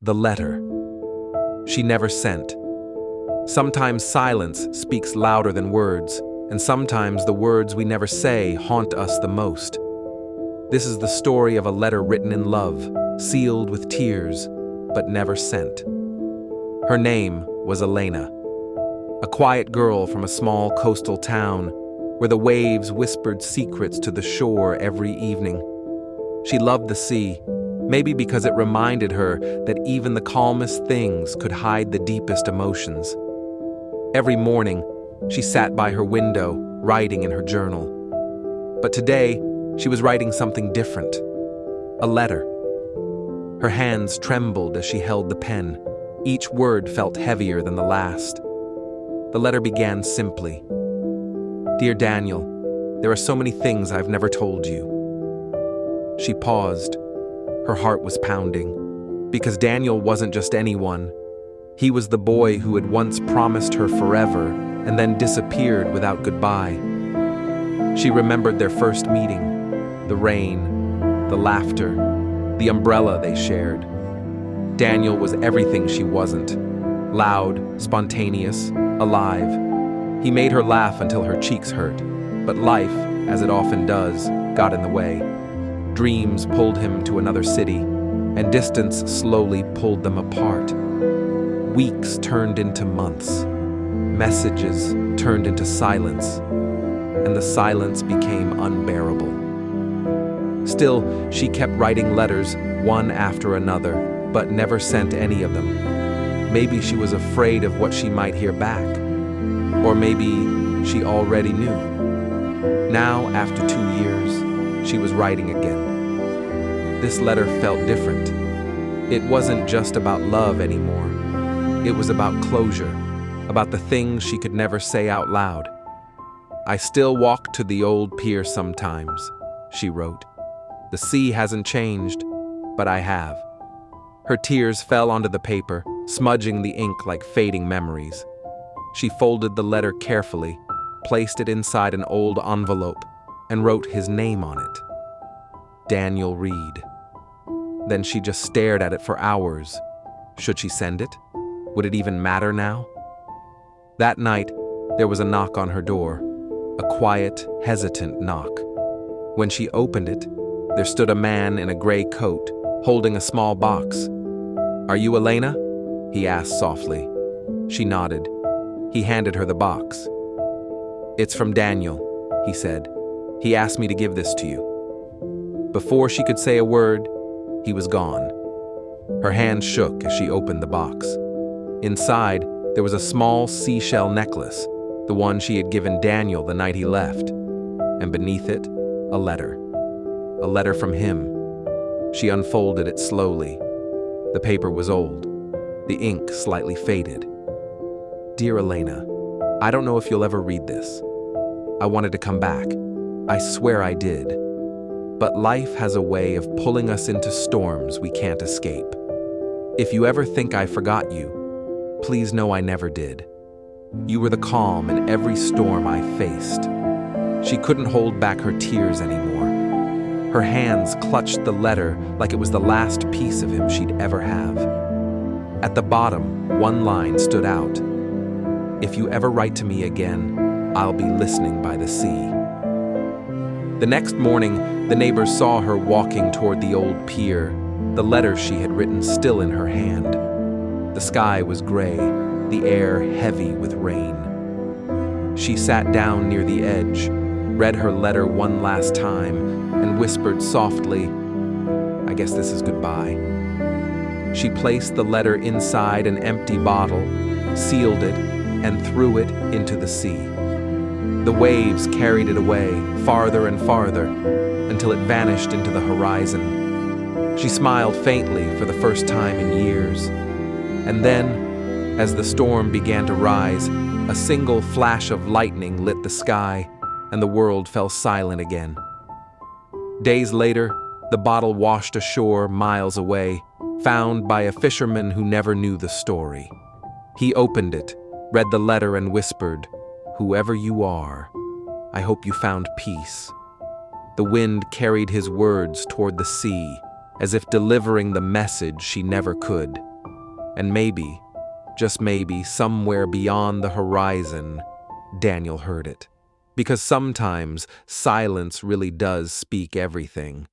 The letter she never sent. Sometimes silence speaks louder than words, and sometimes the words we never say haunt us the most. This is the story of a letter written in love, sealed with tears, but never sent. Her name was Elena, a quiet girl from a small coastal town where the waves whispered secrets to the shore every evening. She loved the sea, maybe because it reminded her that even the calmest things could hide the deepest emotions. Every morning, she sat by her window, writing in her journal. But today, she was writing something different. A letter. Her hands trembled as she held the pen. Each word felt heavier than the last. The letter began simply. "Dear Daniel, there are so many things I've never told you." She paused. Her heart was pounding, because Daniel wasn't just anyone. He was the boy who had once promised her forever and then disappeared without goodbye. She remembered their first meeting, the rain, the laughter, the umbrella they shared. Daniel was everything she wasn't. Loud, spontaneous, alive. He made her laugh until her cheeks hurt, but life, as it often does, got in the way. Dreams pulled him to another city, and distance slowly pulled them apart. Weeks turned into months. Messages turned into silence, and the silence became unbearable. Still, she kept writing letters, one after another, but never sent any of them. Maybe she was afraid of what she might hear back. Or maybe she already knew. Now, after 2 years, she was writing again. This letter felt different. It wasn't just about love anymore. It was about closure, about the things she could never say out loud. "I still walk to the old pier sometimes," she wrote. "The sea hasn't changed, but I have." Her tears fell onto the paper, smudging the ink like fading memories. She folded the letter carefully, placed it inside an old envelope, and wrote his name on it. Daniel Reed. Then she just stared at it for hours. Should she send it? Would it even matter now? That night, there was a knock on her door, a quiet, hesitant knock. When she opened it, there stood a man in a gray coat, holding a small box. "Are you Elena?" he asked softly. She nodded. He handed her the box. "It's from Daniel," he said. "He asked me to give this to you." Before she could say a word, he was gone. Her hand shook as she opened the box. Inside, there was a small seashell necklace, the one she had given Daniel the night he left, and beneath it, a letter. A letter from him. She unfolded it slowly. The paper was old, the ink slightly faded. "Dear Elena, I don't know if you'll ever read this. I wanted to come back. I swear I did. But life has a way of pulling us into storms we can't escape. If you ever think I forgot you, please know I never did. You were the calm in every storm I faced." She couldn't hold back her tears anymore. Her hands clutched the letter like it was the last piece of him she'd ever have. At the bottom, one line stood out. "If you ever write to me again, I'll be listening by the sea." The next morning, the neighbors saw her walking toward the old pier, the letter she had written still in her hand. The sky was gray, the air heavy with rain. She sat down near the edge, read her letter one last time, and whispered softly, "I guess this is goodbye." She placed the letter inside an empty bottle, sealed it, and threw it into the sea. The waves carried it away, farther and farther, until it vanished into the horizon. She smiled faintly for the first time in years. And then, as the storm began to rise, a single flash of lightning lit the sky, and the world fell silent again. Days later, the bottle washed ashore miles away, found by a fisherman who never knew the story. He opened it, read the letter, and whispered, "Whoever you are, I hope you found peace." The wind carried his words toward the sea, as if delivering the message she never could. And maybe, just maybe, somewhere beyond the horizon, Daniel heard it. Because sometimes silence really does speak everything.